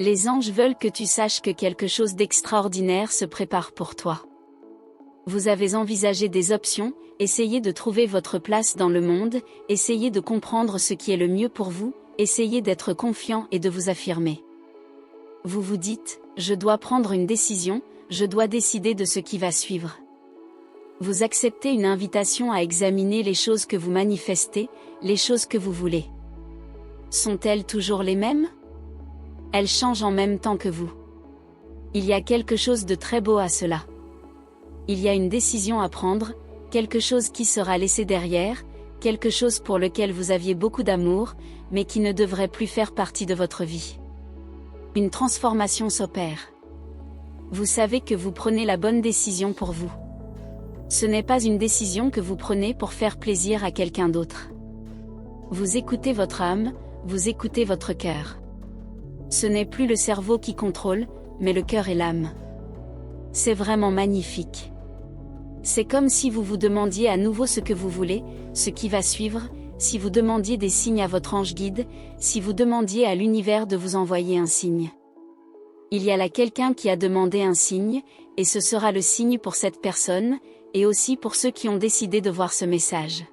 Les anges veulent que tu saches que quelque chose d'extraordinaire se prépare pour toi. Vous avez envisagé des options, essayez de trouver votre place dans le monde, essayez de comprendre ce qui est le mieux pour vous, essayez d'être confiant et de vous affirmer. Vous vous dites, je dois prendre une décision, je dois décider de ce qui va suivre. Vous acceptez une invitation à examiner les choses que vous manifestez, les choses que vous voulez. Sont-elles toujours les mêmes? Elles changent en même temps que vous. Il y a quelque chose de très beau à cela. Il y a une décision à prendre, quelque chose qui sera laissé derrière, quelque chose pour lequel vous aviez beaucoup d'amour, mais qui ne devrait plus faire partie de votre vie. Une transformation s'opère. Vous savez que vous prenez la bonne décision pour vous. Ce n'est pas une décision que vous prenez pour faire plaisir à quelqu'un d'autre. Vous écoutez votre âme, vous écoutez votre cœur. Ce n'est plus le cerveau qui contrôle, mais le cœur et l'âme. C'est vraiment magnifique. C'est comme si vous vous demandiez à nouveau ce que vous voulez, ce qui va suivre, si vous demandiez des signes à votre ange guide, si vous demandiez à l'univers de vous envoyer un signe. Il y a là quelqu'un qui a demandé un signe, et ce sera le signe pour cette personne, et aussi pour ceux qui ont décidé de voir ce message.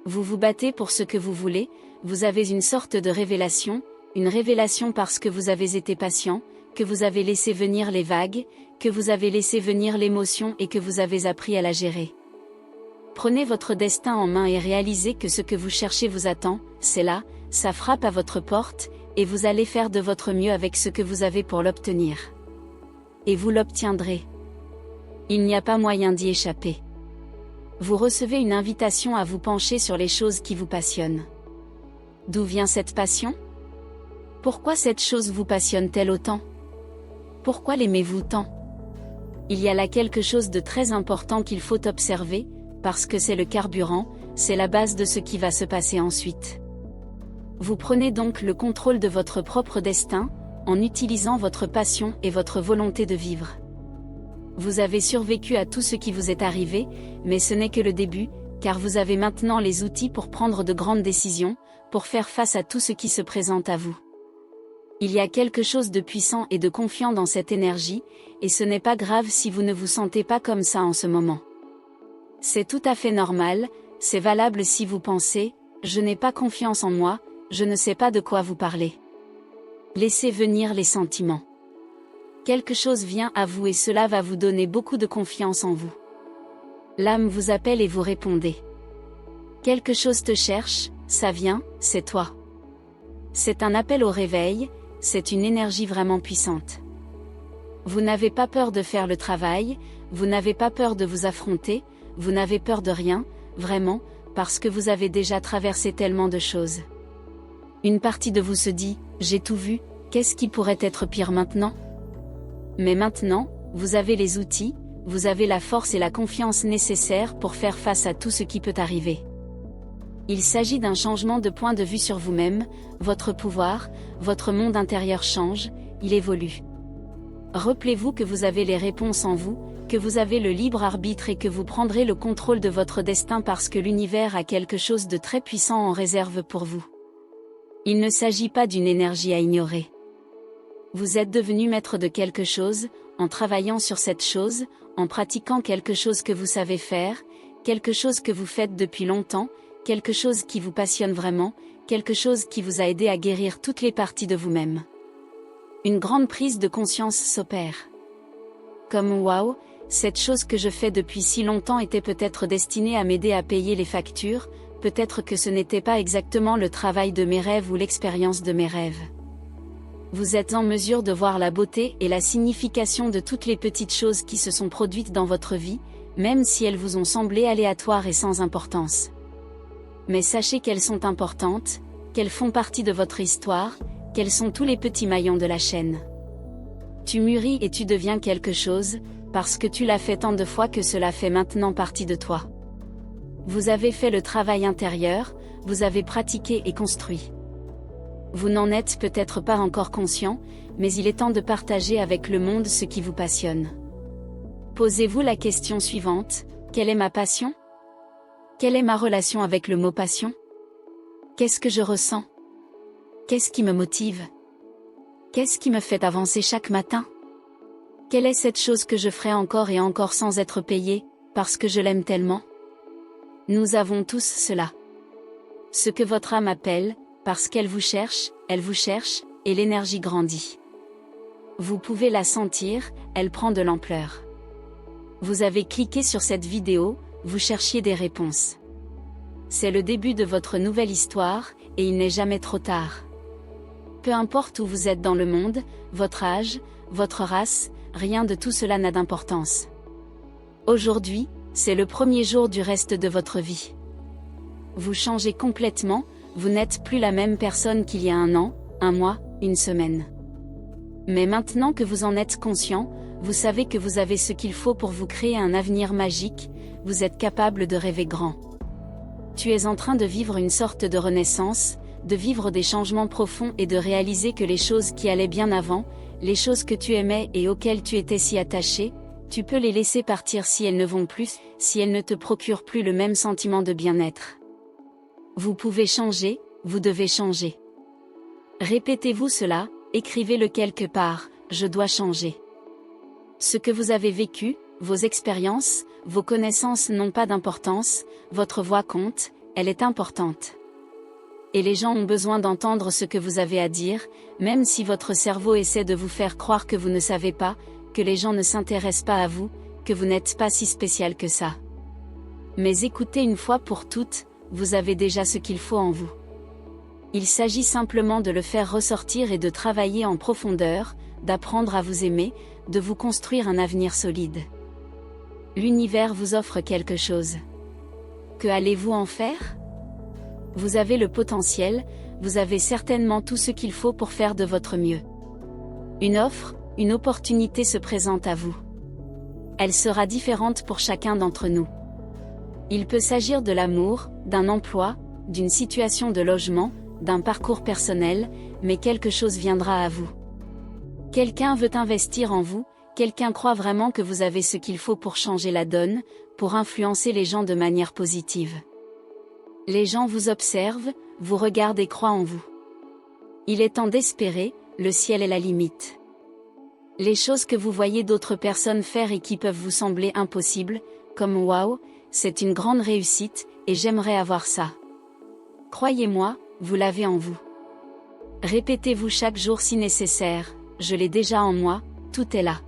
Vous vous battez pour ce que vous voulez, vous avez une sorte de révélation, une révélation parce que vous avez été patient, que vous avez laissé venir les vagues, que vous avez laissé venir l'émotion et que vous avez appris à la gérer. Prenez votre destin en main et réalisez que ce que vous cherchez vous attend, c'est là, ça frappe à votre porte, et vous allez faire de votre mieux avec ce que vous avez pour l'obtenir. Et vous l'obtiendrez. Il n'y a pas moyen d'y échapper. Vous recevez une invitation à vous pencher sur les choses qui vous passionnent. D'où vient cette passion? Pourquoi cette chose vous passionne-t-elle autant? Pourquoi l'aimez-vous tant? Il y a là quelque chose de très important qu'il faut observer, parce que c'est le carburant, c'est la base de ce qui va se passer ensuite. Vous prenez donc le contrôle de votre propre destin, en utilisant votre passion et votre volonté de vivre. Vous avez survécu à tout ce qui vous est arrivé, mais ce n'est que le début, car vous avez maintenant les outils pour prendre de grandes décisions, pour faire face à tout ce qui se présente à vous. Il y a quelque chose de puissant et de confiant dans cette énergie, et ce n'est pas grave si vous ne vous sentez pas comme ça en ce moment. C'est tout à fait normal, c'est valable si vous pensez « je n'ai pas confiance en moi, je ne sais pas de quoi vous parlez ». Laissez venir les sentiments. Quelque chose vient à vous et cela va vous donner beaucoup de confiance en vous. L'âme vous appelle et vous répondez. Quelque chose te cherche, ça vient, c'est toi. C'est un appel au réveil, c'est une énergie vraiment puissante. Vous n'avez pas peur de faire le travail, vous n'avez pas peur de vous affronter, vous n'avez peur de rien, vraiment, parce que vous avez déjà traversé tellement de choses. Une partie de vous se dit, j'ai tout vu, qu'est-ce qui pourrait être pire maintenant? Mais maintenant, vous avez les outils, vous avez la force et la confiance nécessaires pour faire face à tout ce qui peut arriver. Il s'agit d'un changement de point de vue sur vous-même, votre pouvoir, votre monde intérieur change, il évolue. Rappelez-vous que vous avez les réponses en vous, que vous avez le libre arbitre et que vous prendrez le contrôle de votre destin parce que l'univers a quelque chose de très puissant en réserve pour vous. Il ne s'agit pas d'une énergie à ignorer. Vous êtes devenu maître de quelque chose, en travaillant sur cette chose, en pratiquant quelque chose que vous savez faire, quelque chose que vous faites depuis longtemps, quelque chose qui vous passionne vraiment, quelque chose qui vous a aidé à guérir toutes les parties de vous-même. Une grande prise de conscience s'opère. Comme waouh, cette chose que je fais depuis si longtemps était peut-être destinée à m'aider à payer les factures, peut-être que ce n'était pas exactement le travail de mes rêves ou l'expérience de mes rêves. Vous êtes en mesure de voir la beauté et la signification de toutes les petites choses qui se sont produites dans votre vie, même si elles vous ont semblé aléatoires et sans importance. Mais sachez qu'elles sont importantes, qu'elles font partie de votre histoire, qu'elles sont tous les petits maillons de la chaîne. Tu mûris et tu deviens quelque chose, parce que tu l'as fait tant de fois que cela fait maintenant partie de toi. Vous avez fait le travail intérieur, vous avez pratiqué et construit. Vous n'en êtes peut-être pas encore conscient, mais il est temps de partager avec le monde ce qui vous passionne. Posez-vous la question suivante, quelle est ma passion? Quelle est ma relation avec le mot passion? Qu'est-ce que je ressens? Qu'est-ce qui me motive? Qu'est-ce qui me fait avancer chaque matin? Quelle est cette chose que je ferai encore et encore sans être payé, parce que je l'aime tellement? Nous avons tous cela. Ce que votre âme appelle, parce qu'elle vous cherche, et l'énergie grandit. Vous pouvez la sentir, elle prend de l'ampleur. Vous avez cliqué sur cette vidéo, vous cherchiez des réponses. C'est le début de votre nouvelle histoire, et il n'est jamais trop tard. Peu importe où vous êtes dans le monde, votre âge, votre race, rien de tout cela n'a d'importance. Aujourd'hui, c'est le premier jour du reste de votre vie. Vous changez complètement, vous n'êtes plus la même personne qu'il y a un an, un mois, une semaine. Mais maintenant que vous en êtes conscient, vous savez que vous avez ce qu'il faut pour vous créer un avenir magique, vous êtes capable de rêver grand. Tu es en train de vivre une sorte de renaissance, de vivre des changements profonds et de réaliser que les choses qui allaient bien avant, les choses que tu aimais et auxquelles tu étais si attaché, tu peux les laisser partir si elles ne vont plus, si elles ne te procurent plus le même sentiment de bien-être. Vous pouvez changer, vous devez changer. Répétez-vous cela, écrivez-le quelque part, je dois changer. Ce que vous avez vécu, vos expériences, vos connaissances n'ont pas d'importance, votre voix compte, elle est importante. Et les gens ont besoin d'entendre ce que vous avez à dire, même si votre cerveau essaie de vous faire croire que vous ne savez pas, que les gens ne s'intéressent pas à vous, que vous n'êtes pas si spécial que ça. Mais écoutez une fois pour toutes, vous avez déjà ce qu'il faut en vous. Il s'agit simplement de le faire ressortir et de travailler en profondeur, d'apprendre à vous aimer, de vous construire un avenir solide. L'univers vous offre quelque chose. Que allez-vous en faire? Vous avez le potentiel, vous avez certainement tout ce qu'il faut pour faire de votre mieux. Une offre, une opportunité se présente à vous. Elle sera différente pour chacun d'entre nous. Il peut s'agir de l'amour, d'un emploi, d'une situation de logement, d'un parcours personnel, mais quelque chose viendra à vous. Quelqu'un veut investir en vous, quelqu'un croit vraiment que vous avez ce qu'il faut pour changer la donne, pour influencer les gens de manière positive. Les gens vous observent, vous regardent et croient en vous. Il est temps d'espérer, le ciel est la limite. Les choses que vous voyez d'autres personnes faire et qui peuvent vous sembler impossibles, comme waouh, c'est une grande réussite, et j'aimerais avoir ça. Croyez-moi, vous l'avez en vous. Répétez-vous chaque jour si nécessaire, je l'ai déjà en moi, tout est là.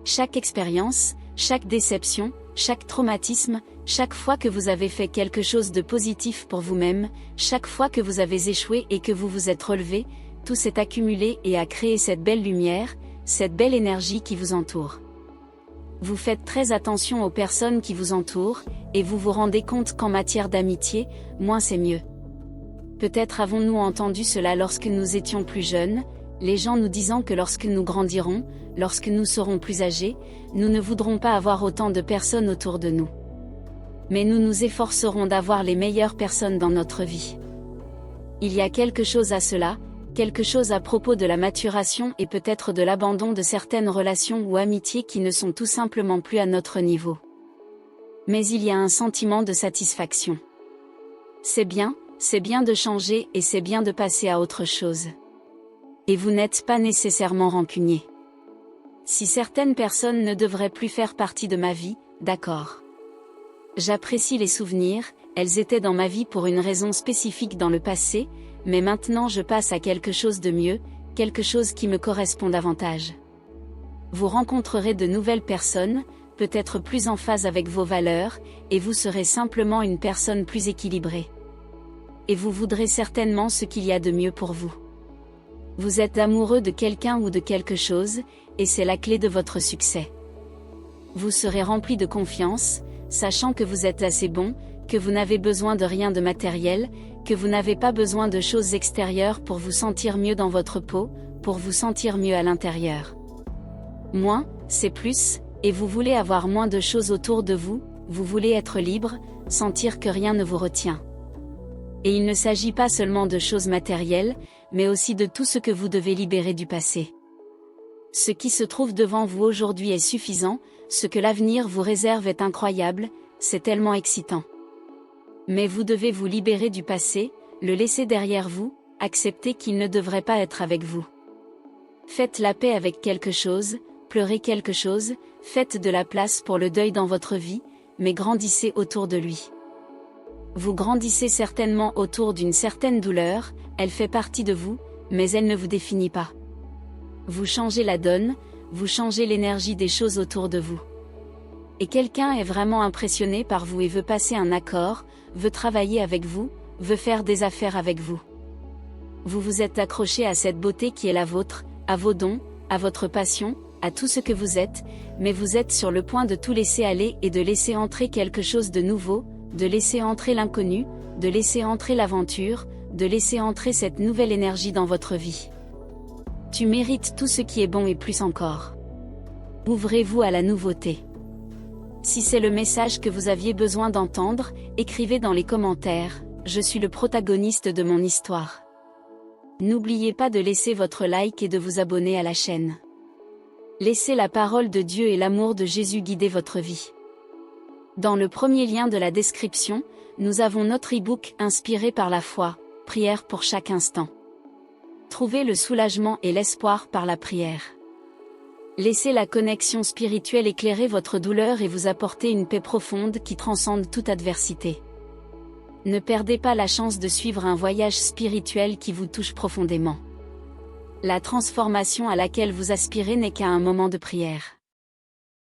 Chaque expérience, chaque déception, chaque traumatisme, chaque fois que vous avez fait quelque chose de positif pour vous-même, chaque fois que vous avez échoué et que vous vous êtes relevé, tout s'est accumulé et a créé cette belle lumière, cette belle énergie qui vous entoure. Vous faites très attention aux personnes qui vous entourent, et vous vous rendez compte qu'en matière d'amitié, moins c'est mieux. Peut-être avons-nous entendu cela lorsque nous étions plus jeunes, les gens nous disant que lorsque nous grandirons, lorsque nous serons plus âgés, nous ne voudrons pas avoir autant de personnes autour de nous. Mais nous nous efforcerons d'avoir les meilleures personnes dans notre vie. Il y a quelque chose à cela, quelque chose à propos de la maturation et peut-être de l'abandon de certaines relations ou amitiés qui ne sont tout simplement plus à notre niveau. Mais il y a un sentiment de satisfaction. C'est bien de changer et c'est bien de passer à autre chose. Et vous n'êtes pas nécessairement rancunier. Si certaines personnes ne devraient plus faire partie de ma vie, d'accord. J'apprécie les souvenirs, elles étaient dans ma vie pour une raison spécifique dans le passé, mais maintenant je passe à quelque chose de mieux, quelque chose qui me correspond davantage. Vous rencontrerez de nouvelles personnes, peut-être plus en phase avec vos valeurs, et vous serez simplement une personne plus équilibrée. Et vous voudrez certainement ce qu'il y a de mieux pour vous. Vous êtes amoureux de quelqu'un ou de quelque chose, et c'est la clé de votre succès. Vous serez rempli de confiance, sachant que vous êtes assez bon, que vous n'avez besoin de rien de matériel, que vous n'avez pas besoin de choses extérieures pour vous sentir mieux dans votre peau, pour vous sentir mieux à l'intérieur. Moins, c'est plus, et vous voulez avoir moins de choses autour de vous, vous voulez être libre, sentir que rien ne vous retient. Et il ne s'agit pas seulement de choses matérielles, mais aussi de tout ce que vous devez libérer du passé. Ce qui se trouve devant vous aujourd'hui est suffisant, ce que l'avenir vous réserve est incroyable, c'est tellement excitant. Mais vous devez vous libérer du passé, le laisser derrière vous, accepter qu'il ne devrait pas être avec vous. Faites la paix avec quelque chose, pleurez quelque chose, faites de la place pour le deuil dans votre vie, mais grandissez autour de lui. Vous grandissez certainement autour d'une certaine douleur, elle fait partie de vous, mais elle ne vous définit pas. Vous changez la donne, vous changez l'énergie des choses autour de vous. Et quelqu'un est vraiment impressionné par vous et veut passer un accord, veut travailler avec vous, veut faire des affaires avec vous. Vous vous êtes accroché à cette beauté qui est la vôtre, à vos dons, à votre passion, à tout ce que vous êtes, mais vous êtes sur le point de tout laisser aller et de laisser entrer quelque chose de nouveau, de laisser entrer l'inconnu, de laisser entrer l'aventure, de laisser entrer cette nouvelle énergie dans votre vie. Tu mérites tout ce qui est bon et plus encore. Ouvrez-vous à la nouveauté. Si c'est le message que vous aviez besoin d'entendre, écrivez dans les commentaires, je suis le protagoniste de mon histoire. N'oubliez pas de laisser votre like et de vous abonner à la chaîne. Laissez la parole de Dieu et l'amour de Jésus guider votre vie. Dans le premier lien de la description, nous avons notre e-book inspiré par la foi, prière pour chaque instant. Trouvez le soulagement et l'espoir par la prière. Laissez la connexion spirituelle éclairer votre douleur et vous apporter une paix profonde qui transcende toute adversité. Ne perdez pas la chance de suivre un voyage spirituel qui vous touche profondément. La transformation à laquelle vous aspirez n'est qu'à un moment de prière.